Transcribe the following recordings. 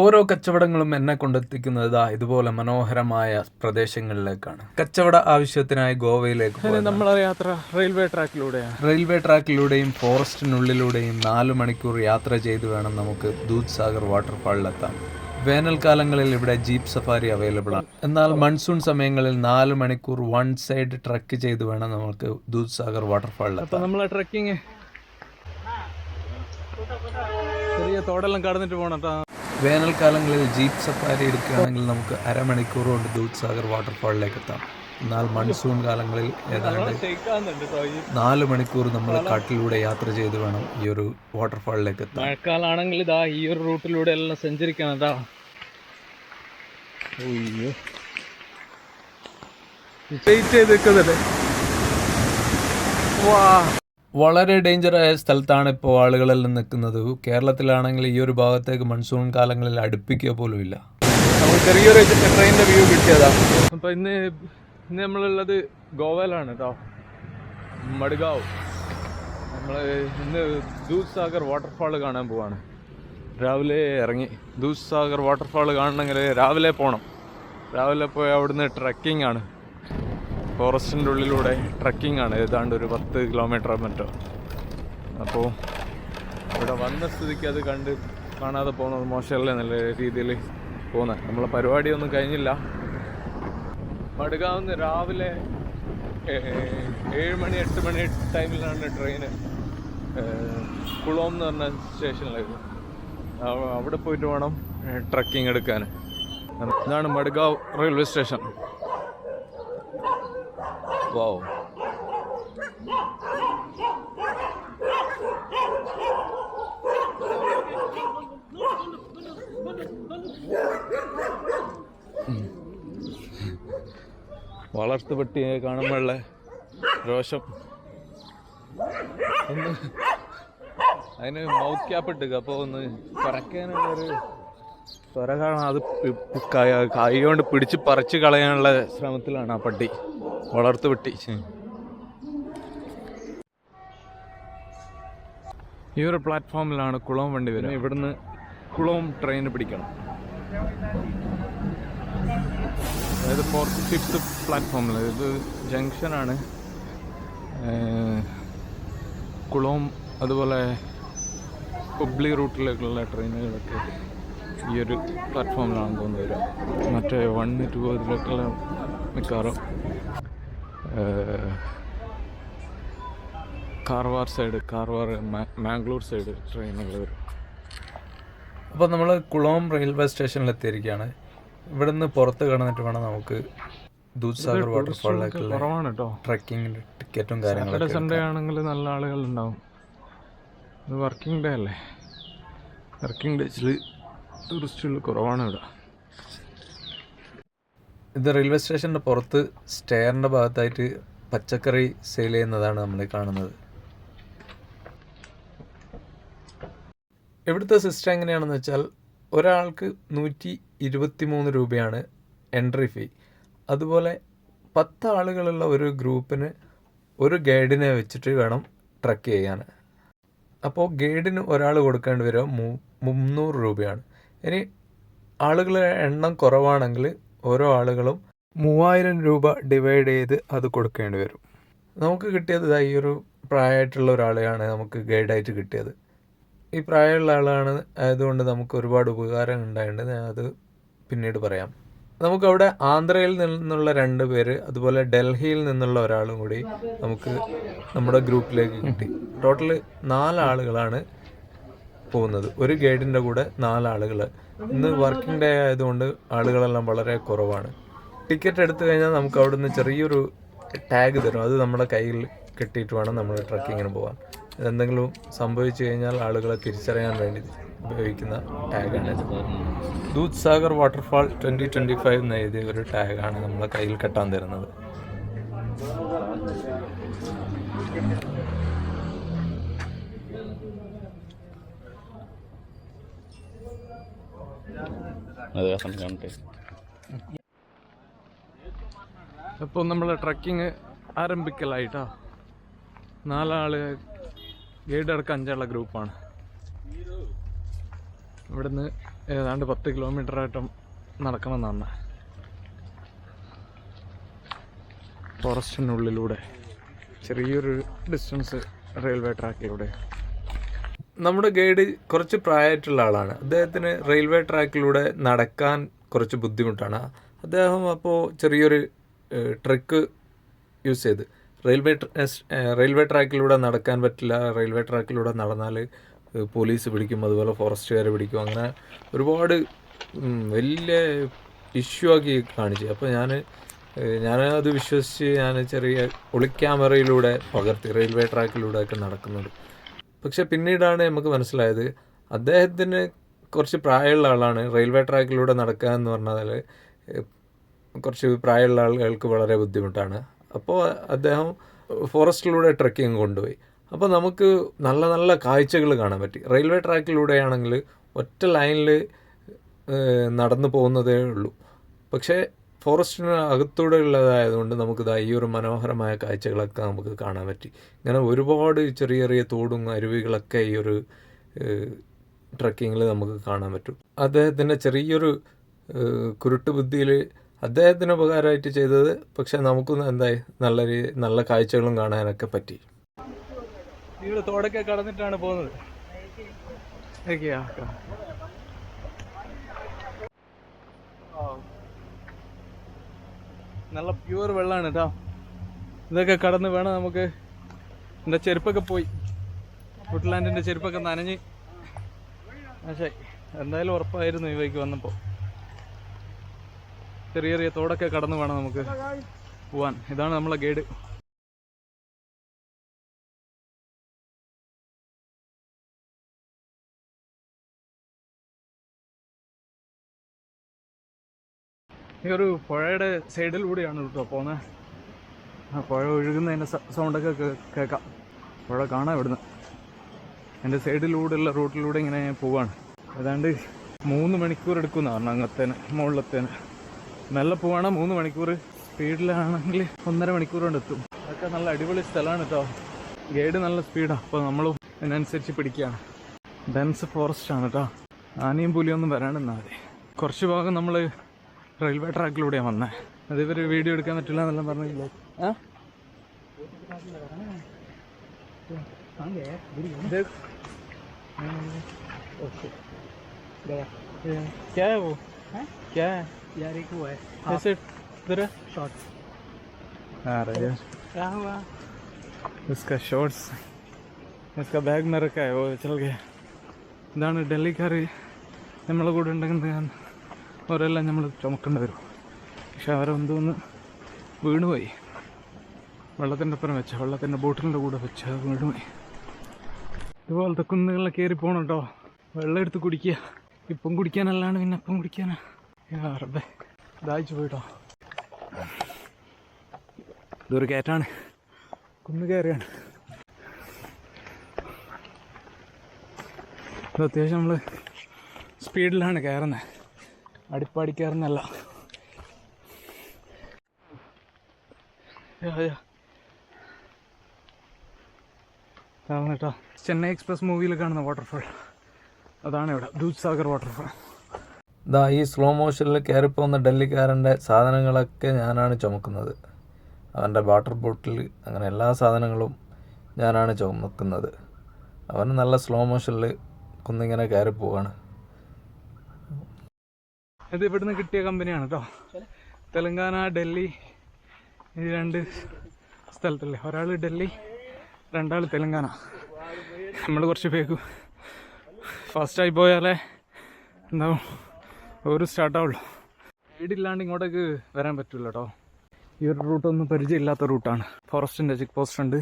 ഓരോ കച്ചവടങ്ങളും എന്നെ കൊണ്ടെത്തിക്കുന്നത് ഇതുപോലെ മനോഹരമായ പ്രദേശങ്ങളിലേക്കാണ്. കച്ചവട ആവശ്യത്തിനായി ഗോവയിലേക്ക് പോകുന്നത്. നമ്മളെ യാത്ര റെയിൽവേ ട്രാക്കിലൂടെയും ഫോറസ്റ്റിനുള്ളിലൂടെയും 4 മണിക്കൂർ യാത്ര ചെയ്ത് വേണം നമുക്ക് ദൂദ്സാഗർ വാട്ടർഫാളിലെത്താൻ. വേനൽക്കാലങ്ങളിൽ ഇവിടെ ജീപ്പ് സഫാരി അവൈലബിൾ ആണ്. എന്നാൽ മൺസൂൺ സമയങ്ങളിൽ 4 മണിക്കൂർ വൺ സൈഡ് ട്രക്ക് ചെയ്ത് വേണം നമുക്ക് ദൂദ്സാഗർ വാട്ടർഫാളിലെത്താൻ. നമ്മളെ ട്രക്കിങ് ചെറിയ തോടെല്ലാം കടന്നിട്ട് പോകണം. വേനൽക്കാലങ്ങളിൽ ജീപ്പ് സഫാരി എടുക്കുകയാണെങ്കിൽ നമുക്ക് അരമണിക്കൂർ കൊണ്ട് ദൂദ്സാഗർ വാട്ടർഫാളിലേക്ക് എത്താം. എന്നാൽ മൺസൂൺ കാലങ്ങളിൽ ഏതാണ്ട് 4 മണിക്കൂർ നമ്മൾ കാട്ടിലൂടെ യാത്ര ചെയ്ത് വേണം ഈ ഒരു വാട്ടർഫാളിലേക്ക് എത്താം. മഴക്കാലാണെങ്കിൽ ഈ ഒരു റൂട്ടിലൂടെ എല്ലാം സഞ്ചരിക്കണം. വളരെ ഡേഞ്ചറായ സ്ഥലത്താണ് ഇപ്പോൾ ആളുകളെല്ലാം നിൽക്കുന്നത്. കേരളത്തിലാണെങ്കിൽ ഈ ഒരു ഭാഗത്തേക്ക് മൺസൂൺ കാലങ്ങളിൽ അടുപ്പിക്കുക പോലും ഇല്ല. നമുക്ക് ചെറിയൊരു ട്രെയിനിൻ്റെ വ്യൂ കിട്ടിയതാണ്. അപ്പോൾ ഇന്ന് നമ്മളുള്ളത് ഗോവയിലാണ് കേട്ടോ, മഡ്ഗാവ്. നമ്മൾ ഇന്ന് ദൂദ്സാഗർ വാട്ടർഫാൾ കാണാൻ പോവാണ്. രാവിലെ ഇറങ്ങി ദൂദ്സാഗർ വാട്ടർഫാൾ കാണണമെങ്കിൽ രാവിലെ പോകണം. രാവിലെ പോയി അവിടുന്ന് ട്രക്കിംഗ് ആണ്, ഫോറസ്റ്റിൻ്റെ ഉള്ളിലൂടെ ട്രക്കിംഗ് ആണ്. ഏതാണ്ട് ഒരു 10 കിലോമീറ്റർ മറ്റോ. അപ്പോൾ ഇവിടെ വന്ന സ്ഥിതിക്ക് അത് കാണാതെ പോകുന്നത് മോശമല്ലേ, നല്ല രീതിയിൽ പോകുന്നത്. നമ്മളെ പരിപാടിയൊന്നും കഴിഞ്ഞില്ല. മഡ്ഗാവിന്ന് രാവിലെ 7 മണി 8 മണി ടൈമിലാണ് ട്രെയിന് കുളോം എന്ന് പറഞ്ഞ സ്റ്റേഷനിലേക്ക്. അവിടെ പോയിട്ട് വേണം ട്രക്കിംഗ് എടുക്കാൻ. ഇതാണ് മഡ്ഗാവ് റെയിൽവേ സ്റ്റേഷൻ. വാവ്, വളർത്തുപട്ടിയെ കാണുമ്പോഴുള്ള രോഷം. ഒന്ന് അതിന് മൗത്ത് ക്യാപ്പ് ഇട്ടുക, അപ്പോൾ ഒന്ന് പറക്കാനുള്ളൊരു സ്വര കാണാൻ. അത് കൈ കൊണ്ട് പിടിച്ച് പറിച്ച് കളയാനുള്ള ശ്രമത്തിലാണ് ആ പട്ടി, വളർത്തുപട്ടി. ഈ ഒരു പ്ലാറ്റ്ഫോമിലാണ് കുളോം വണ്ടി വരുന്നത്. ഇവിടുന്ന് കുളോം ട്രെയിൻ പിടിക്കണം. അതായത് 4th 5th പ്ലാറ്റ്ഫോമിൽ. ഇത് ജംഗ്ഷനാണ്. കുളോം അതുപോലെ ഹുബ്ലി റൂട്ടിലേക്കുള്ള ട്രെയിനുകളൊക്കെ ഈ ഒരു പ്ലാറ്റ്ഫോമിലാണ് തോന്നുന്നു വരിക. മറ്റേ 1, 2 അതിലേക്കുള്ള മിക്കവാറും കാർവാർ സൈഡ്, മാംഗ്ലൂർ സൈഡ് ട്രെയിനുകൾ വരും. അപ്പോൾ നമ്മൾ കുളോം റെയിൽവേ സ്റ്റേഷനിലെത്തിയിരിക്കുകയാണ്. ഇവിടുന്ന് പുറത്ത് കടന്നിട്ട് വേണം നമുക്ക് ദൂദ്സാഗർ വാട്ടർഫാളിലേക്കുള്ള ട്രക്കിങ്ങിൻ്റെ ടിക്കറ്റും കാര്യങ്ങളും. സൺഡേ ആണെങ്കിൽ നല്ല ആളുകളുണ്ടാവും. ഇത് വർക്കിംഗ് ഡേ അല്ലേ, വർക്കിംഗ് ഡേസിൽ ടൂറിസ്റ്റുകൾ കുറവാണ് ഇവിടെ. ഇത് റെയിൽവേ സ്റ്റേഷൻ്റെ പുറത്ത് സ്റ്റെയറിൻ്റെ ഭാഗത്തായിട്ട് പച്ചക്കറി സെയിൽ ചെയ്യുന്നതാണ് നമ്മൾ കാണുന്നത്. ഇവിടുത്തെ സിസ്റ്റം എങ്ങനെയാണെന്ന് വെച്ചാൽ ഒരാൾക്ക് 123 രൂപയാണ് എൻട്രി ഫീ. അതുപോലെ 10 ആളുകളുള്ള ഒരു ഗ്രൂപ്പിന് ഒരു ഗൈഡിനെ വെച്ചിട്ട് വേണം ട്രക്ക് ചെയ്യാൻ. അപ്പോൾ ഗൈഡിന് ഒരാൾ കൊടുക്കേണ്ടി വരിക 300 രൂപയാണ്. ഇനി ആളുകളുടെ എണ്ണം കുറവാണെങ്കിൽ ഓരോ ആളുകളും 3000 രൂപ ഡിവൈഡ് ചെയ്ത് അത് കൊടുക്കേണ്ടി വരും. നമുക്ക് കിട്ടിയത് ഈ ഒരു പ്രായമായിട്ടുള്ള ഒരാളെയാണ് നമുക്ക് ഗൈഡായിട്ട് കിട്ടിയത്. ഈ പ്രായമുള്ള ആളാണ് ആയതുകൊണ്ട് നമുക്ക് ഒരുപാട് ഉപകാരം ഉണ്ടായിട്ടുണ്ട്. ഞാൻ അത് പിന്നീട് പറയാം. നമുക്കവിടെ ആന്ധ്രയിൽ നിന്നുള്ള 2 പേര്, അതുപോലെ ഡൽഹിയിൽ നിന്നുള്ള ഒരാളും കൂടി നമുക്ക് നമ്മുടെ ഗ്രൂപ്പിലേക്ക് കിട്ടി. ടോട്ടൽ 4 ആളുകളാണ് പോകുന്നത്. ഒരു ഗൈഡിൻ്റെ കൂടെ 4 ആളുകൾ. ഇന്ന് വർക്കിംഗ് ഡേ ആയതുകൊണ്ട് ആളുകളെല്ലാം വളരെ കുറവാണ്. ടിക്കറ്റ് എടുത്തു കഴിഞ്ഞാൽ നമുക്ക് അവിടുന്ന് ചെറിയൊരു ടാഗ് തരും. അത് നമ്മുടെ കയ്യിൽ കെട്ടിയിട്ട് വേണം നമ്മൾ ട്രക്കിങ്ങിന് പോകാൻ. എന്തെങ്കിലും സംഭവിച്ചു കഴിഞ്ഞാൽ ആളുകളെ തിരിച്ചറിയാൻ വേണ്ടി ഉപയോഗിക്കുന്ന ടാഗാണിത്. ദൂദ്സാഗർ വാട്ടർഫാൾ 2025 എന്ന് എഴുതിയ ഒരു ടാഗാണ് നമ്മളെ കയ്യിൽ കെട്ടാൻ തരുന്നത്. അപ്പോൾ നമ്മളെ ട്രക്കിങ് ആരംഭിക്കലായിട്ടാ. 4 ആള് ഗൈഡ് അടക്കം 5 ആളുടെ ഗ്രൂപ്പാണ്. ഇവിടുന്ന് ഏതാണ്ട് 10 കിലോമീറ്ററായിട്ടും നടക്കണം എന്നാണ്. ഫോറസ്റ്റിനുള്ളിലൂടെ ചെറിയൊരു ഡിസ്റ്റൻസ് റെയിൽവേ ട്രാക്കിലൂടെ. നമ്മുടെ ഗൈഡ് കുറച്ച് പ്രായമായിട്ടുള്ള ആളാണ്. അദ്ദേഹത്തിന് റെയിൽവേ ട്രാക്കിലൂടെ നടക്കാൻ കുറച്ച് ബുദ്ധിമുട്ടാണ്. അദ്ദേഹം അപ്പോൾ ചെറിയൊരു ട്രിക്ക് യൂസ് ചെയ്ത് റെയിൽവേ ട്രാക്കിലൂടെ നടക്കാൻ പറ്റില്ല, റെയിൽവേ ട്രാക്കിലൂടെ നടന്നാൽ പോലീസ് പിടിക്കും, അതുപോലെ ഫോറസ്റ്റുകാർ പിടിക്കും, അങ്ങനെ ഒരുപാട് വലിയ ഇഷ്യൂ ആക്കി കാണിച്ചു. അപ്പോൾ ഞാനത് വിശ്വസിച്ച് ഞാൻ ചെറിയ ഒളിക്യാമറയിലൂടെ പകർത്തി റെയിൽവേ ട്രാക്കിലൂടെ ഒക്കെ നടക്കുന്നത്. പക്ഷെ പിന്നീടാണ് നമുക്ക് മനസ്സിലായത് അദ്ദേഹത്തിന് കുറച്ച് പ്രായമുള്ള ആളാണ്. റെയിൽവേ ട്രാക്കിലൂടെ നടക്കുക എന്ന് പറഞ്ഞാൽ കുറച്ച് പ്രായമുള്ള ആളുകൾക്ക് വളരെ ബുദ്ധിമുട്ടാണ്. അപ്പോൾ അദ്ദേഹം ഫോറസ്റ്റിലൂടെ ട്രെക്കിങ് കൊണ്ടുപോയി. അപ്പോൾ നമുക്ക് നല്ല നല്ല കാഴ്ചകൾ കാണാൻ പറ്റി. റെയിൽവേ ട്രാക്കിലൂടെയാണെങ്കിൽ ഒറ്റ ലൈനിൽ നടന്നു പോകുന്നതേ ഉള്ളൂ. പക്ഷേ ഫോറസ്റ്റിന് അകത്തൂടെ ഉള്ളതായതുകൊണ്ട് നമുക്കിതാ ഈ ഒരു മനോഹരമായ കാഴ്ചകളൊക്കെ നമുക്ക് കാണാൻ പറ്റി. ഇങ്ങനെ ഒരുപാട് ചെറിയ ചെറിയ തോടും അരുവികളൊക്കെ ഈ ഒരു ട്രക്കിങ്ങിൽ നമുക്ക് കാണാൻ പറ്റും. അദ്ദേഹത്തിൻ്റെ ചെറിയൊരു കുരുട്ട് ബുദ്ധിയിൽ അദ്ദേഹത്തിന് ഉപകാരമായിട്ട് ചെയ്തത്, പക്ഷെ നമുക്കും എന്തായി നല്ല കാഴ്ചകളും കാണാനൊക്കെ പറ്റി. ഈ ഒരു തോടൊക്കെ കടന്നിട്ടാണ് പോകുന്നത്. നല്ല പ്യൂർ വെള്ളമാണ് കേട്ടോ. ഇതൊക്കെ കടന്ന് വേണം നമുക്ക്. എൻ്റെ ചെരുപ്പൊക്കെ പോയി, വുഡ്ലാൻഡിൻ്റെ ചെരുപ്പൊക്കെ നനഞ്ഞ്. പക്ഷേ എന്തായാലും ഉറപ്പായിരുന്നു ഈ വഴിക്ക് വന്നപ്പോൾ. ചെറിയ ചെറിയ തോടൊക്കെ കടന്ന് വേണം നമുക്ക് പോവാൻ. ഇതാണ് നമ്മളെ ഗൈഡ്. ഈ ഒരു പുഴയുടെ സൈഡിലൂടെയാണ് കേട്ടോ പോകുന്നത്. ആ പുഴ ഒഴുകുന്നതിൻ്റെ സൗണ്ടൊക്കെ കേൾക്കാം. പുഴ കാണാം ഇവിടുന്ന്. എൻ്റെ സൈഡിലൂടെയുള്ള റൂട്ടിലൂടെ ഇങ്ങനെ പോവാണ്. ഏതാണ്ട് 3 മണിക്കൂർ എടുക്കുമെന്ന് പറഞ്ഞു അങ്ങത്തേന് മുകളിലത്തേന്. മെല്ലെ പോവാണ് 3 മണിക്കൂർ, സ്പീഡിലാണെങ്കിൽ 1.5 മണിക്കൂർ കൊണ്ട് എത്തും. അതൊക്കെ നല്ല അടിപൊളി സ്ഥലമാണ് കേട്ടോ. ഗൈഡ് നല്ല സ്പീഡാണ്. അപ്പോൾ നമ്മളും അതിനനുസരിച്ച് പിടിക്കുകയാണ്. ഡെൻസ് ഫോറസ്റ്റാണ് കേട്ടോ. ആനയും പുലിയൊന്നും വരാണ്ടെന്നാൽ മതി. കുറച്ച് ഭാഗം നമ്മൾ റെയിൽവേ ട്രാക്കിലൂടെയാണ് വന്നത്. അത് ഇവർ വീഡിയോ എടുക്കാൻ പറ്റില്ല എന്നെല്ലാം പറഞ്ഞില്ലേ? क्या है वो? क्या है यार? एक वो है जैसे इधर शॉर्ट्स आ रहा है। क्या हुआ? इसका शॉर्ट्स इसका बैग में रखा है, वो चल गया. ഇതാണ് ഡൽഹിക്കാർ നമ്മളെ കൂടെ ഉണ്ടെങ്കിൽ അവരെല്ലാം നമ്മൾ ചുമക്കേണ്ടി വരും. പക്ഷെ അവരെന്തോന്ന് വീണുപോയി. വെള്ളത്തിൻ്റെ ഒപ്പം വെച്ച വെള്ളത്തിൻ്റെ ബോട്ടിലിൻ്റെ കൂടെ വെച്ച് അത് വീണുപോയി. ഇതുപോലത്തെ കുന്നുകളിൽ കയറി പോകണം കേട്ടോ. വെള്ളം എടുത്ത് കുടിക്കുക. ഇപ്പം കുടിക്കാനല്ലാണ്ട് പിന്നെ അപ്പം കുടിക്കാനാ. റബ്ബേ ദാഹിച്ചു പോയിട്ടോ. ഇതൊരു കയറ്റാണ്, കുന്ന് കയറിയാണ്. ഇത് അത്യാവശ്യം നമ്മൾ സ്പീഡിലാണ് കയറുന്നത്, അടിപ്പാടി കയറുന്നല്ല. കേട്ടോ, ചെന്നൈ എക്സ്പ്രസ് മൂവിയിൽ കാണുന്ന വാട്ടർഫാൾ അതാണ് ഇവിടെ, ദൂദ്സാഗർ വാട്ടർഫാൾ. ഇതാ ഈ സ്ലോ മോഷനിൽ കയറിപ്പോകുന്ന ഡൽഹിക്കാരൻ്റെ സാധനങ്ങളൊക്കെ ഞാനാണ് ചുമക്കുന്നത്. അവൻ്റെ വാട്ടർ ബോട്ടിൽ, അങ്ങനെ എല്ലാ സാധനങ്ങളും ഞാനാണ് ചുമക്കുന്നത്. അവൻ നല്ല സ്ലോ മോഷനിൽ കുന്നിങ്ങനെ കയറി പോവാണ്. ഇത് ഇവിടുന്ന് കിട്ടിയ കമ്പനിയാണ് കേട്ടോ. തെലങ്കാന, ഡൽഹി, ഈ 2 സ്ഥലത്തല്ലേ. ഒരാൾ ഡൽഹി, 2 ആൾ തെലങ്കാന. നമ്മൾ കുറച്ച് പേക്ക് ഫാസ്റ്റായി പോയാലേ എന്താവും ഒരു സ്റ്റാർട്ടാവുള്ളൂ. ഗൈഡില്ലാണ്ട് ഇങ്ങോട്ടേക്ക് വരാൻ പറ്റില്ല കേട്ടോ. ഈ ഒരു റൂട്ടൊന്നും പരിചയമില്ലാത്ത റൂട്ടാണ്. ഫോറസ്റ്റിൻ്റെ ചെക്ക് പോസ്റ്റ് ഉണ്ട്,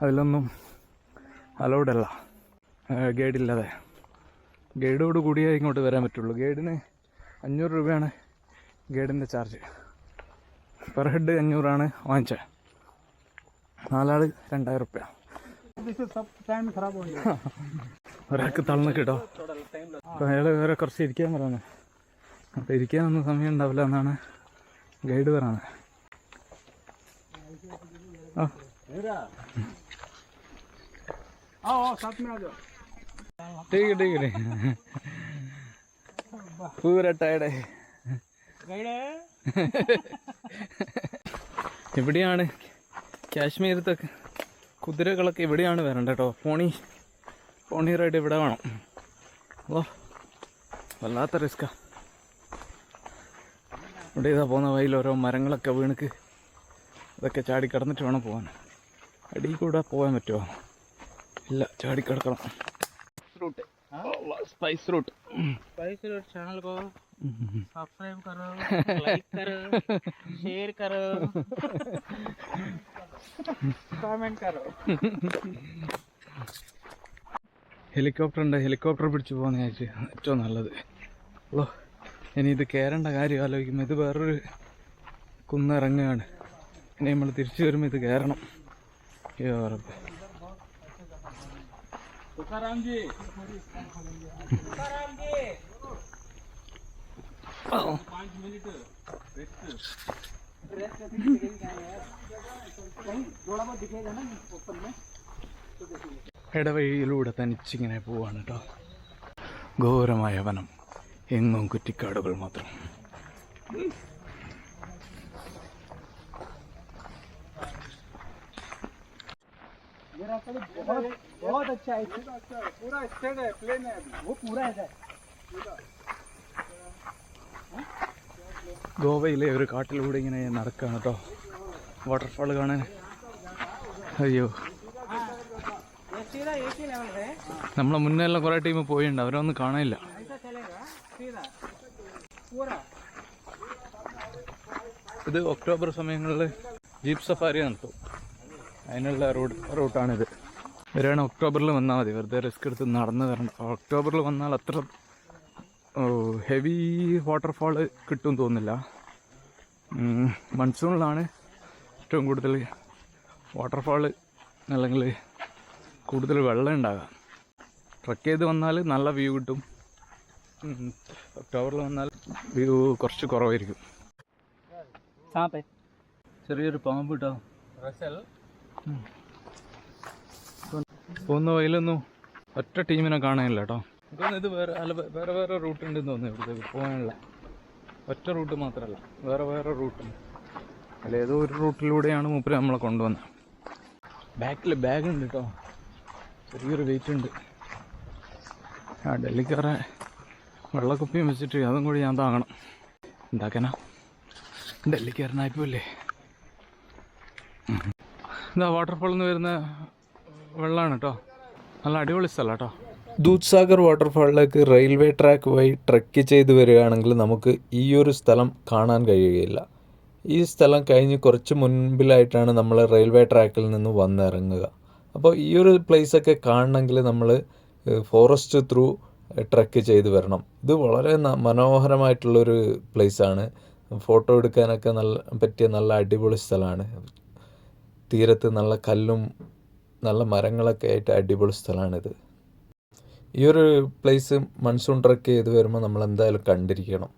അതിലൊന്നും അലൗഡല്ല ഗൈഡില്ലാതെ. ഗൈഡോട് കൂടിയേ ഇങ്ങോട്ട് വരാൻ പറ്റുള്ളൂ. ഗൈഡിന് 500 രൂപയാണ് ഗൈഡിൻ്റെ ചാർജ്. പെർ ഹെഡ് 500 വാങ്ങിച്ചത്. 4 ആൾ 2000 രൂപ. ഒരാൾക്ക് തളർന്ന് കേട്ടോ. അപ്പോൾ അയാൾ വേറെ കുറച്ച് ഇരിക്കാൻ പറയുന്നത്. അപ്പോൾ ഇരിക്കാനൊന്നും സമയം ഉണ്ടാവില്ല എന്നാണ് ഗൈഡ് പറയുന്നത്. ठीक है പൂര ടയർഡ്. ഇവിടെയാണ് കാശ്മീരത്തെ കുതിരകളൊക്കെ ഇവിടെയാണ് വരേണ്ടത് കേട്ടോ. പോണി റൈഡ് ഇവിടെ വേണം. ഓ വല്ലാത്ത റിസ്ക്കാ. ഇവിടെ ഇതാ പോകുന്ന വഴിയിൽ ഓരോ മരങ്ങളൊക്കെ വീണക്ക് ഇതൊക്കെ ചാടിക്കടന്നിട്ട് വേണം പോകാൻ. അടിയിൽ കൂടെ പോകാൻ പറ്റുമോ? ഇല്ല, ചാടിക്കിടക്കണം. रूट स्पाइस रूट चैनल को सब्सक्राइब करो, लाइक करो, शेयर करो, कमेंट करो. ഹെലികോപ്റ്റർ ഉണ്ട്. ഹെലികോപ്റ്റർ പിടിച്ച് പോകുന്ന ഏറ്റവും നല്ലത്. ഓ ഇനി ഇത് കയറേണ്ട കാര്യം ആലോചിക്കുമ്പോൾ ഇത് വേറൊരു കുന്നിറങ്ങുകയാണ്. ഇനി നമ്മൾ തിരിച്ചു വരുമ്പോൾ ഇത് കയറണം. ഇടവഴിയിലൂടെ തനിച്ചിങ്ങനെ പോവാണ് കേട്ടോ. ഘോരമായ വനം, എങ്ങും കുറ്റിക്കാടുകൾ മാത്രം. बहुत अच्छा है, पूरा स्टेट है, प्लेन है, वो पूरा है. ഗോവയിലെ ഒരു കാട്ടിലൂടെ ഇങ്ങനെ നടക്കുകയാണ് കേട്ടോ, വാട്ടർഫാൾ കാണാൻ. അയ്യോ, നമ്മളെ മുന്നേ എല്ലാം കുറേ ടീം പോയിട്ടുണ്ട്, അവരൊന്നും കാണാനില്ല. ഇത് ഒക്ടോബർ സമയങ്ങളിൽ ജീപ്പ് സഫാരി നടത്തും, അതിനുള്ള റൂട്ടാണിത്. വരികയാണ് ഒക്ടോബറിൽ വന്നാൽ മതി, വെറുതെ റിസ്ക് എടുത്ത് നടന്ന് വരണം. ഒക്ടോബറിൽ വന്നാൽ അത്ര ഹെവി വാട്ടർഫാൾ കിട്ടുമെന്ന് തോന്നുന്നില്ല. മൺസൂണിലാണ് ഏറ്റവും കൂടുതൽ വാട്ടർഫാൾ അല്ലെങ്കിൽ കൂടുതൽ വെള്ളം ഉണ്ടാകുക. ട്രക്ക് ചെയ്ത് വന്നാൽ നല്ല വ്യൂ കിട്ടും. ഒക്ടോബറിൽ വന്നാൽ വ്യൂ കുറച്ച് കുറവായിരിക്കും. ചെറിയൊരു പാമ്പ് കിട്ടോ. പോകുന്ന വഴിയിലൊന്നും ഒറ്റ ടീമിനെ കാണാനില്ല കേട്ടോ. എനിക്കൊന്നും ഇത് വേറെ റൂട്ട് ഉണ്ടെന്ന് തോന്നുന്നു ഇവിടത്തേക്ക് പോകാനുള്ള. ഒറ്റ റൂട്ട് മാത്രമല്ല, വേറെ റൂട്ടുണ്ട്. അതിൽ ഏതോ ഒരു റൂട്ടിലൂടെയാണ് മൂപ്പര് നമ്മളെ കൊണ്ടുവന്നത്. ബാക്കിൽ ബാഗ് ഉണ്ട് കേട്ടോ, ചെറിയൊരു വെയിറ്റ് ഉണ്ട്. ആ ഡൽഹിക്കാരെ വെള്ളക്കുപ്പിയും വെച്ചിട്ട് അതും കൂടി ഞാൻ താങ്ങണം. എന്താക്കാനാ, ഡൽഹിക്കാരനായിപ്പോയില്ലേ. ഇതാ വാട്ടർഫാളിൽ നിന്ന് വരുന്ന വെള്ളമാണ് കേട്ടോ, നല്ല അടിപൊളി സ്ഥലം കേട്ടോ. ദൂദ്സാഗർ വാട്ടർഫാളിലേക്ക് റെയിൽവേ ട്രാക്ക് വഴി ട്രക്ക് ചെയ്ത് വരികയാണെങ്കിൽ നമുക്ക് ഈ ഒരു സ്ഥലം കാണാൻ കഴിയുകയില്ല. ഈ സ്ഥലം കഴിഞ്ഞ് കുറച്ച് മുൻപിലായിട്ടാണ് നമ്മൾ റെയിൽവേ ട്രാക്കിൽ നിന്ന് വന്നിറങ്ങുക. അപ്പോൾ ഈ ഒരു പ്ലേസൊക്കെ കാണണമെങ്കിൽ നമ്മൾ ഫോറസ്റ്റ് ത്രൂ ട്രക്ക് ചെയ്ത് വരണം. ഇത് വളരെ മനോഹരമായിട്ടുള്ളൊരു പ്ലേസാണ്. ഫോട്ടോ എടുക്കാനൊക്കെ പറ്റിയ നല്ല അടിപൊളി സ്ഥലമാണ്. തീരത്ത് നല്ല കല്ലും നല്ല മരങ്ങളൊക്കെ ആയിട്ട് അടിപൊളി സ്ഥലമാണിത്. ഈ ഒരു പ്ലേസ് മൺസൂൺ ട്രക്ക് ചെയ്ത് വരുമ്പോൾ നമ്മൾ എന്തായാലും കണ്ടിരിക്കണം.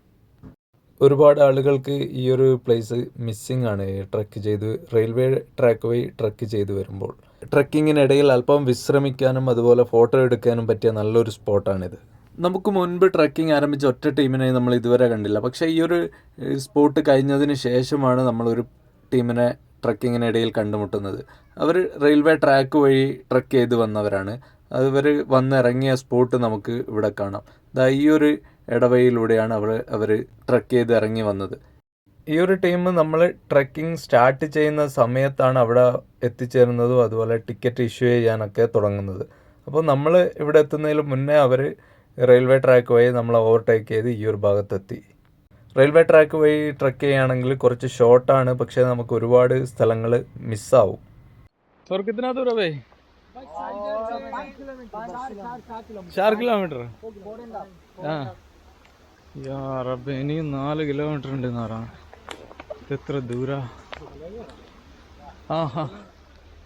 ഒരുപാട് ആളുകൾക്ക് ഈ ഒരു പ്ലേസ് മിസ്സിംഗ് ആണ് ട്രക്ക് ചെയ്ത് റെയിൽവേ ട്രാക്ക് വഴി ട്രക്ക് ചെയ്ത് വരുമ്പോൾ. ട്രക്കിങ്ങിനിടയിൽ അല്പം വിശ്രമിക്കാനും അതുപോലെ ഫോട്ടോ എടുക്കാനും പറ്റിയ നല്ലൊരു സ്പോട്ടാണിത്. നമുക്ക് മുൻപ് ട്രക്കിംഗ് ആരംഭിച്ച ഒറ്റ ടീമിനെ നമ്മൾ ഇതുവരെ കണ്ടില്ല. പക്ഷേ ഈ ഒരു സ്പോട്ട് കഴിഞ്ഞതിന് ശേഷമാണ് നമ്മളൊരു ടീമിനെ ട്രക്കിങ്ങിനിടയിൽ കണ്ടുമുട്ടുന്നത്. അവർ റെയിൽവേ ട്രാക്ക് വഴി ട്രക്ക് ചെയ്ത് വന്നവരാണ്. അവർ വന്നിറങ്ങിയ സ്പോട്ട് നമുക്ക് ഇവിടെ കാണാം. ഈ ഒരു ഇടവഴിയിലൂടെയാണ് അവർ ട്രക്ക് ചെയ്ത് ഇറങ്ങി വന്നത്. ഈ ഒരു ടീം നമ്മൾ ട്രക്കിംഗ് സ്റ്റാർട്ട് ചെയ്യുന്ന സമയത്താണ് അവിടെ എത്തിച്ചേരുന്നതും അതുപോലെ ടിക്കറ്റ് ഇഷ്യൂ ചെയ്യാനൊക്കെ തുടങ്ങുന്നത്. അപ്പോൾ നമ്മൾ ഇവിടെ എത്തുന്നതിന് മുന്നേ അവർ റെയിൽവേ ട്രാക്ക് വഴി നമ്മളെ ഓവർടേക്ക് ചെയ്ത് ഈ ഒരു ഭാഗത്തെത്തി. റെയിൽവേ ട്രാക്ക് വഴി ട്രക്ക് ചെയ്യുകയാണെങ്കിൽ കുറച്ച് ഷോർട്ടാണ്, പക്ഷേ നമുക്ക് ഒരുപാട് സ്ഥലങ്ങൾ മിസ്സാവും. 4 കിലോമീറ്റർ. ഇനിയും 4 കിലോമീറ്റർ ഉണ്ട് എന്ന് പറയാം. എത്ര ദൂര.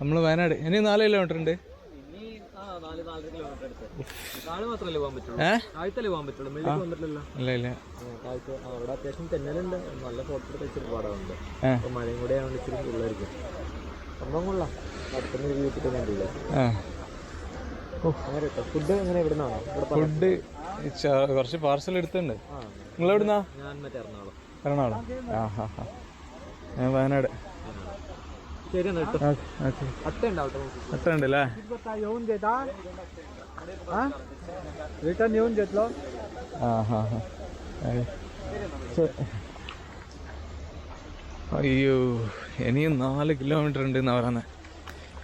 നമ്മൾ വയനാട് ഇനി 4 കിലോമീറ്റർ ഉണ്ട്. ഇല്ല ഇല്ല, അവിടെ അത്യാവശ്യം തെന്നലുണ്ട്, നല്ല ഫോട്ടോ വെച്ചിട്ട് പാടാറുണ്ട്. മഴയും കൂടെ ആവുമ്പോൾ ഇച്ചിരി ഉള്ളായിരിക്കും. സംഭവം കൊള്ളാം. അടുത്തൊന്നും വീട്ടിൽ കണ്ടില്ല. ഫുഡ് എങ്ങനെ ഇവിടെ നിന്നാണോ? ഫുഡ് കുറച്ച് പാർസൽ എടുത്തിട്ടുണ്ട്. ആ നിങ്ങളെവിടുന്നാ? ഞാൻ മറ്റേ എറണാകുളം. എറണാകുളം. ആ ഹാ ഹാ. ഞാൻ വയനാട്. ശരി എന്നാ കേട്ടോ. അത്ര ഉണ്ടല്ലേ? रिटर्न येऊन घेतलं. ആ ഹാ ഹാ. അയ്യോ, ഇനിയും 4 കിലോമീറ്റർ ഉണ്ട് എന്നാ പറയുന്നത്.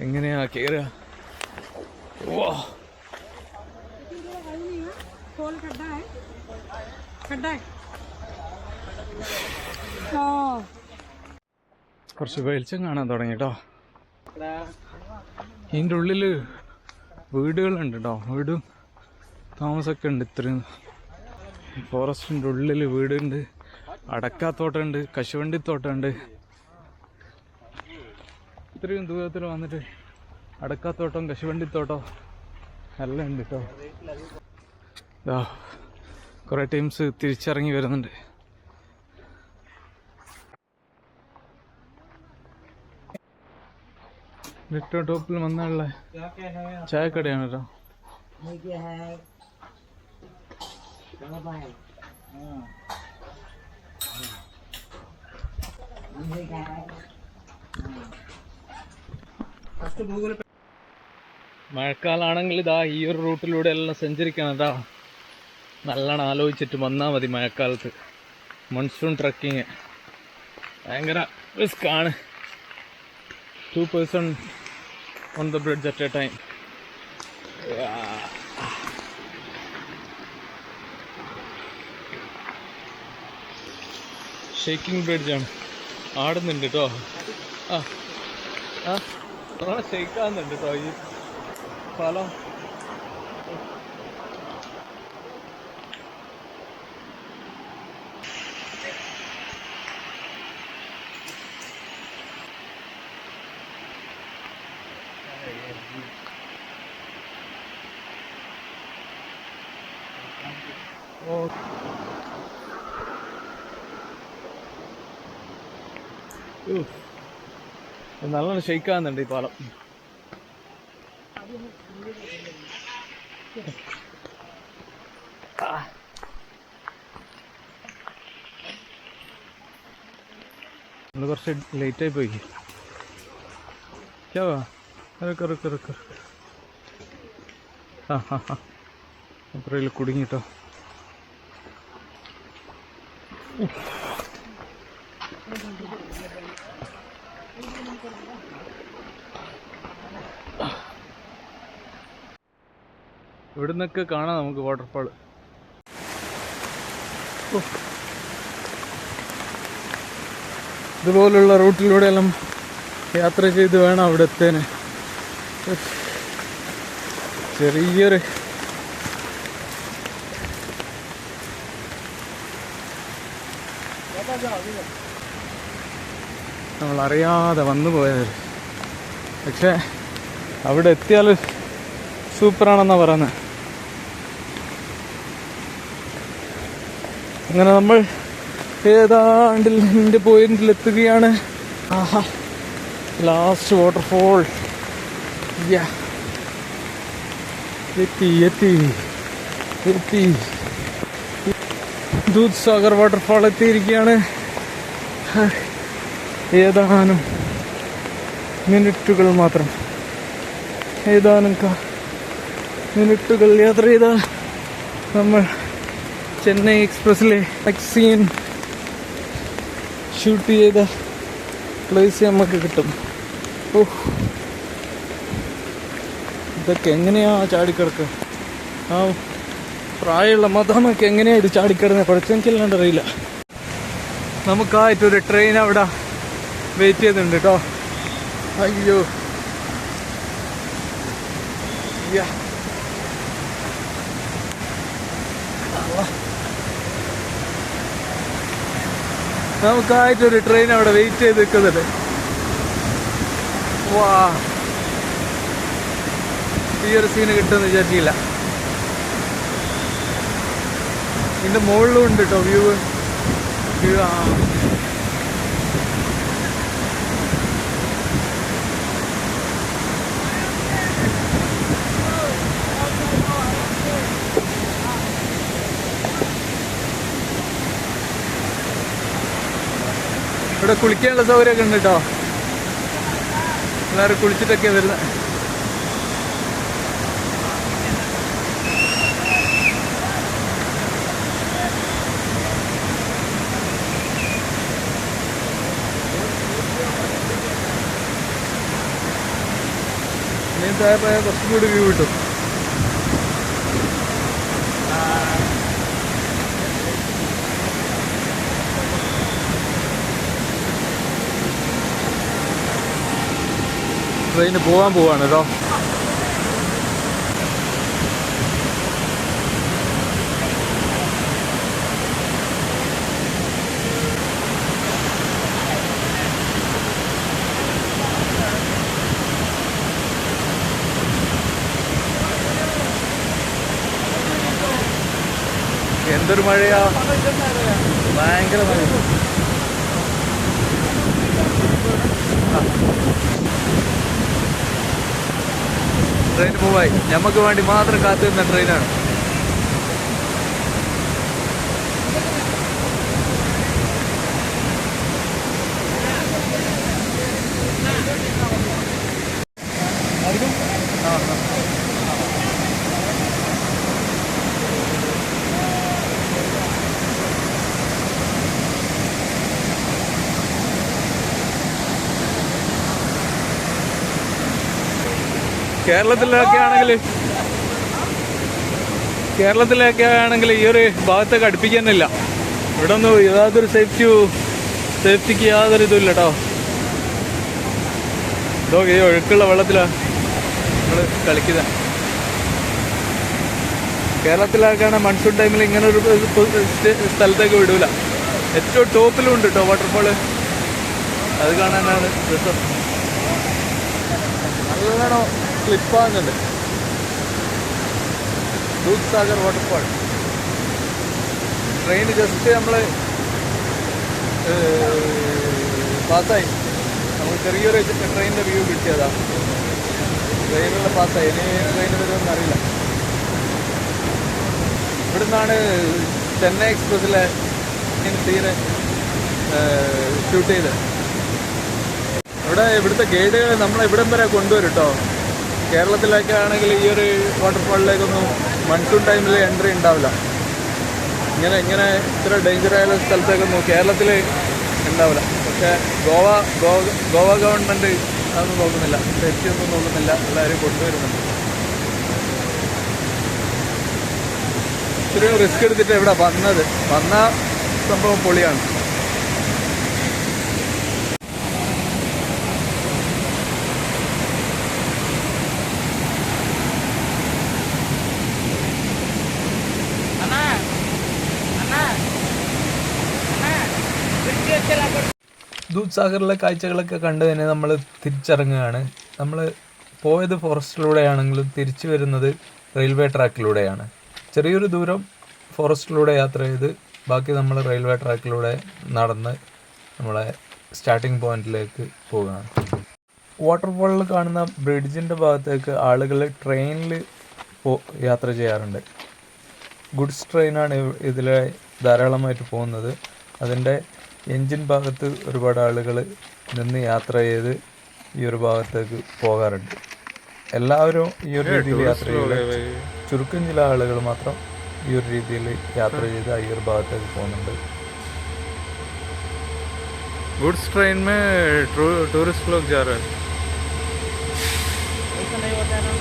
എങ്ങനെയാ കയറുക? വാ, കുറച്ച് വെളിച്ചം കാണാൻ തുടങ്ങി കേട്ടോ. ഇതിൻ്റെ ഉള്ളിൽ വീടുകളുണ്ട് കേട്ടോ. വീടും താമസമൊക്കെ ഉണ്ട്. ഇത്രയും ഫോറസ്റ്റിൻ്റെ ഉള്ളിൽ വീടുണ്ട്, അടക്കാത്തോട്ടമുണ്ട്, കശുവണ്ടിത്തോട്ടമുണ്ട്. ഇത്രയും ദൂരത്തിൽ വന്നിട്ട് അടക്കാത്തോട്ടം, കശുവണ്ടിത്തോട്ടം എല്ലാം ഉണ്ട് കേട്ടോ. ഇതാ കുറേ ടീംസ് തിരിച്ചിറങ്ങി വരുന്നുണ്ട്. ലിറ്റോ ടോപ്പിൽ വന്നുള്ള ചായക്കടയാണ് കേട്ടോ. മഴക്കാലാണെങ്കിൽ ഇതാ ഈ ഒരു റൂട്ടിലൂടെ എല്ലാം സഞ്ചരിക്കണം കേട്ടോ. നല്ലോണം ആലോചിച്ചിട്ട് വന്നാൽ മതി. മഴക്കാലത്ത് മൺസൂൺ ട്രക്കിങ് ഭയങ്കര റിസ്ക് ആണ്. 2 person on the bridge at a time. Shaking ബ്രിഡ്ജാണ്. ആടുന്നുണ്ട് കേട്ടോ. ആ ആ ഷെയ്ക്കാവുന്നുണ്ട് കേട്ടോ ഈ പാലം. നല്ലോണം ഷെയ്ക്കാവുന്നുണ്ട് ഈ പാലം. നമ്മൾ കുറച്ച് ലേറ്റായി പോയി. ആ ഹാ ഹാ. അപ്പുറയിൽ കുടുങ്ങിട്ടോ. ഇവിടുന്നൊക്കെ കാണാം നമുക്ക് വാട്ടർഫാൾ. ഇതുപോലുള്ള റൂട്ടിലൂടെ എല്ലാം യാത്ര ചെയ്ത് വേണം അവിടെ എത്താൻ. ചെറിയൊരു നമ്മളറിയാതെ വന്നു പോയത്. പക്ഷെ അവിടെ എത്തിയാൽ സൂപ്പറാണെന്നാണ് പറയുന്നത്. അങ്ങനെ നമ്മൾ ഏതാണ്ടിൽ എൻ്റെ പോയിന്റിലെത്തുകയാണ്. ആഹാ, ലാസ്റ്റ് വാട്ടർഫോൾ. എത്തി എത്തി എത്തി ദൂദ് സാഗർ വാട്ടർഫാൾ എത്തിയിരിക്കുകയാണ്. ഏതാനും മിനിറ്റുകൾ മാത്രം, ഏതാനും മിനിറ്റുകൾ യാത്ര ചെയ്ത നമ്മൾ ചെന്നൈ എക്സ്പ്രസ്സിലെ സീൻ ഷൂട്ട് ചെയ്ത പ്ലേസ് നമുക്ക് കിട്ടും. ഓഹ്, ഇതൊക്കെ എങ്ങനെയാ ചാടിക്കിടക്കുക? ആ പ്രായമുള്ള മതമൊക്കെ എങ്ങനെയാ ഇത് ചാടിക്കിടന്നത്? പഠിച്ചെനിക്കല്ലാണ്ട് അറിയില്ല. നമുക്കായിട്ടൊരു ട്രെയിൻ അവിടെ വെയിറ്റ് ചെയ്യുന്നുണ്ട് കേട്ടോ. അയ്യോ, നമുക്കായിട്ടൊരു ട്രെയിൻ അവിടെ വെയിറ്റ് ചെയ്ത് നിൽക്കുന്നുണ്ട്. വാ, ഈ ഒരു സീന് കിട്ടുമെന്ന് വിചാരിച്ചില്ല. ഇതിൻ്റെ മുകളിലും ഉണ്ട് കേട്ടോ വ്യൂ. ഇവിടെ കുളിക്കാനുള്ള സൗകര്യമൊക്കെ ഉണ്ട് കേട്ടോ. എല്ലാവരും കുളിച്ചിട്ടൊക്കെ വരുന്നത്. ഇനിയും താഴെ പോയാൽ കുറച്ചും കൂടി വ്യൂ കിട്ടും. ട്രെയിന് പോകാൻ പോവാണ് കേട്ടോ. എന്തൊരു മഴയാ, ഭയങ്കര മഴ. ട്രെയിൻ പോവായി. നമുക്ക് വേണ്ടി മാത്രം കാത്തു നിന്ന ട്രെയിനാണ്. കേരളത്തിലൊക്കെ ആണെങ്കിൽ ഈ ഒരു ഭാഗത്തേക്ക് അടുപ്പിക്കാനില്ല. ഇവിടെ ഒന്നും യാതൊരു സേഫ്റ്റിക്ക് യാതൊരു ഇതുമില്ല കേട്ടോ. ഇതൊക്കെ ഈ ഒഴുക്കുള്ള വെള്ളത്തിലാണ് നമ്മൾ കളിക്കുന്നത്. കേരളത്തിലൊക്കെയാണ് മൺസൂൺ ടൈമിൽ ഇങ്ങനെ ഒരു സ്ഥലത്തേക്ക് വിടൂല. ഏറ്റവും ടോപ്പിലും ഉണ്ട് കേട്ടോ വാട്ടർഫോള്. അത് കാണാനാണ് രസം. നല്ലോണം ക്ലിപ്പാകുന്നുണ്ട്. ദൂദ്സാഗർ വാട്ടർഫാൾ. ട്രെയിൻ ജസ്റ്റ് നമ്മൾ പാസ്സായി. നമുക്ക് ചെറിയൊരു ട്രെയിനിൻ്റെ വ്യൂ കിട്ടിയതാ. ട്രെയിനുള്ള പാസ്സായി. ഇനി ട്രെയിൻ വരുമെന്ന് അറിയില്ല. ഇവിടുന്നാണ് ചെന്നൈ എക്സ്പ്രസ്സിലെ സീന് ഷൂട്ട് ചെയ്തത്. ഇവിടുത്തെ ഗൈഡുകൾ നമ്മളെ ഇവിടം വരെ കൊണ്ടുവരും കേട്ടോ. കേരളത്തിലൊക്കെ ആണെങ്കിൽ ഈ ഒരു വാട്ടർഫാളിലേക്കൊന്നും മൺസൂൺ ടൈമിൽ എൻട്രി ഉണ്ടാവില്ല. ഇങ്ങനെ ഇത്ര ഡേഞ്ചറായ സ്ഥലത്തേക്കൊന്നും കേരളത്തിൽ ഉണ്ടാവില്ല. പക്ഷേ ഗോവ ഗവൺമെൻറ് അതൊന്നും നോക്കുന്നില്ല, സേഫ്റ്റി ഒന്നും നോക്കുന്നില്ല. എല്ലാവരും കൊണ്ടുവരുന്നുണ്ട്. ഇത്രയും റിസ്ക് എടുത്തിട്ട് ഇവിടെ വന്ന സംഭവം പൊളിയാണ്. ദൂദ്സാഗറിലെ കാഴ്ചകളൊക്കെ കണ്ട് തന്നെ നമ്മൾ തിരിച്ചിറങ്ങുകയാണ്. നമ്മൾ പോയത് ഫോറസ്റ്റിലൂടെയാണെങ്കിലും തിരിച്ചു വരുന്നത് റെയിൽവേ ട്രാക്കിലൂടെയാണ്. ചെറിയൊരു ദൂരം ഫോറസ്റ്റിലൂടെ യാത്ര ചെയ്ത് ബാക്കി നമ്മൾ റെയിൽവേ ട്രാക്കിലൂടെ നടന്ന് നമ്മളെ സ്റ്റാർട്ടിംഗ് പോയിന്റിലേക്ക് പോവുകയാണ്. വാട്ടർഫാളിൽ കാണുന്ന ബ്രിഡ്ജിൻ്റെ ഭാഗത്തേക്ക് ആളുകൾ ട്രെയിനിൽ യാത്ര ചെയ്യാറുണ്ട്. ഗുഡ്സ് ട്രെയിനാണ് ഇതിലെ ധാരാളമായിട്ട് പോകുന്നത്. അതിൻ്റെ എൻജിൻ ഭാഗത്ത് ഒരുപാട് ആളുകൾ നിന്ന് യാത്ര ചെയ്ത് ഈ ഒരു ഭാഗത്തേക്ക് പോകാറുണ്ട്. എല്ലാവരും ഈ ഒരു രീതിയിൽ യാത്ര ചെയ്ത് ചുരുക്കം ചില ആളുകൾ മാത്രം ഈ ഒരു രീതിയിൽ യാത്ര ചെയ്ത് ഈ ഒരു ഭാഗത്തേക്ക് പോകുന്നുണ്ട്. गुड्स ट्रेन में टूरिस्ट लोग जा रहे हैं. ऐसा नहीं होता है ना.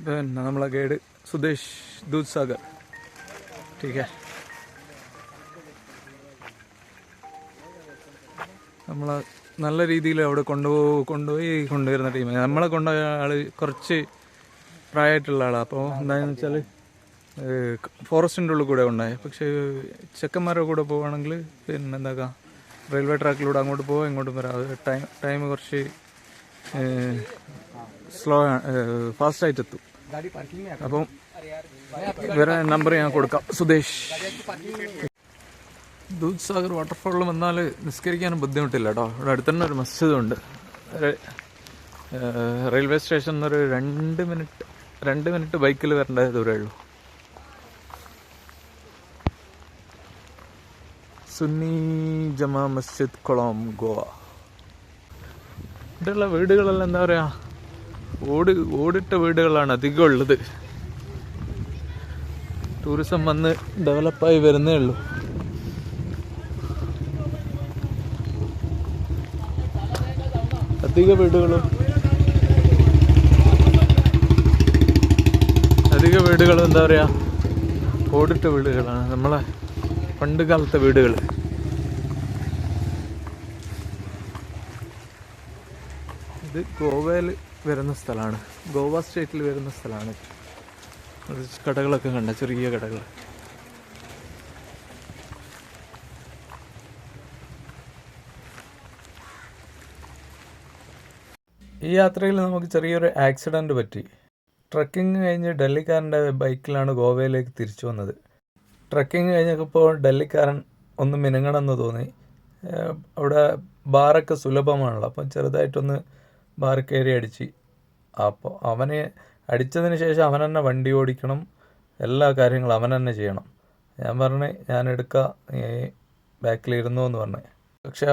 പിന്നെ നമ്മളെ ഗൈഡ് സുദേശ് ദൂദ്സാഗർ. ടീക്കെ നമ്മളെ നല്ല രീതിയിൽ അവിടെ കൊണ്ടുവരുന്ന ടീം. നമ്മളെ കൊണ്ടുപോയ ആൾ കുറച്ച് പ്രായമായിട്ടുള്ള ആളാണ്. അപ്പോൾ എന്താണെന്ന് വെച്ചാൽ ഫോറസ്റ്റിൻ്റെ ഉള്ളിൽ കൂടെ ഉണ്ടായി. പക്ഷേ ചെക്കന്മാരുടെ കൂടെ പോവുകയാണെങ്കിൽ പിന്നെ എന്താക്കാം, റെയിൽവേ ട്രാക്കിലൂടെ അങ്ങോട്ട് പോകാം ഇങ്ങോട്ടും വരാം. അത് ടൈം കുറച്ച് സ്ലോ ഫാസ്റ്റായിട്ട് എത്തും. അപ്പം വേറെ നമ്പർ ഞാൻ കൊടുക്കാം. സുദേശ്. ദൂദ്സാഗർ വാട്ടർഫാളിൽ വന്നാൽ നിസ്കരിക്കാനും ബുദ്ധിമുട്ടില്ല കേട്ടോ. ഇവിടെ അടുത്ത് തന്നെ ഒരു മസ്ജിദുണ്ട്. റെയിൽവേ സ്റ്റേഷനിൽ നിന്നൊരു 2 മിനിറ്റ് ബൈക്കിൽ വരേണ്ട ദൂരമേ ഉള്ളൂ. സുന്നി ജമാ മസ്ജിദ് കൊളം, ഗോവ. ഇവിടെയുള്ള വീടുകളെല്ലാം എന്താ പറയുക, ഓടിട്ട വീടുകളാണ് അധികം ഉള്ളത്. ടൂറിസം വന്ന് ഡെവലപ്പായി വരുന്നേ ഉള്ളൂ. അധിക വീടുകളും എന്താ പറയുക, ഓടിട്ട വീടുകളാണ്. നമ്മളെ പണ്ട് കാലത്തെ വീടുകൾ. ഇത് ഗോവയിൽ വരുന്ന സ്ഥലമാണ്, ഗോവ സ്റ്റേറ്റിൽ വരുന്ന സ്ഥലമാണ്. കടകളൊക്കെ കണ്ട, ചെറിയ കടകൾ. ഈ യാത്രയിൽ നമുക്ക് ചെറിയൊരു ആക്സിഡൻറ്റ് പറ്റി. ട്രക്കിങ് കഴിഞ്ഞ് ഡൽഹിക്കാരൻ്റെ ബൈക്കിലാണ് ഗോവയിലേക്ക് തിരിച്ചു വന്നത്. ട്രക്കിങ് കഴിഞ്ഞപ്പോൾ ഡൽഹിക്കാരൻ ഒന്ന് മിനുങ്ങണമെന്ന് തോന്നി. അവിടെ ബാറൊക്കെ സുലഭമാണല്ലോ, അപ്പം ചെറുതായിട്ടൊന്ന് ബാർ കയറി അടിച്ച്. അപ്പോൾ അവനെ അടിച്ചതിന് ശേഷം അവൻ തന്നെ വണ്ടി ഓടിക്കണം, എല്ലാ കാര്യങ്ങളും അവൻ തന്നെ ചെയ്യണം. ഞാൻ പറഞ്ഞു ഞാൻ എടുക്കാം, നീ ബാക്കിലിരുന്നു എന്ന് പറഞ്ഞു. പക്ഷെ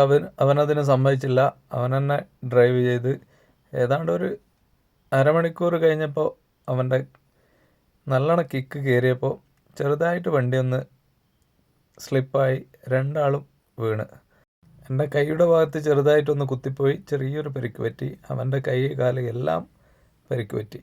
അവനതിന് സമ്മതിച്ചില്ല. അവൻ തന്നെ ഡ്രൈവ് ചെയ്ത് ഏതാണ്ട് ഒരു അരമണിക്കൂർ കഴിഞ്ഞപ്പോൾ അവൻ്റെ നല്ലോണം കിക്ക് കയറിയപ്പോൾ ചെറുതായിട്ട് വണ്ടി ഒന്ന് സ്ലിപ്പായി, 2 ആളും വീണ്. എൻ്റെ കൈയുടെ ഭാഗത്ത് ചെറുതായിട്ടൊന്ന് കുത്തിപ്പോയി, ചെറിയൊരു പരിക്ക് പറ്റി. അവൻ്റെ കൈ കാല് എല്ലാം പരിക്ക് പറ്റി.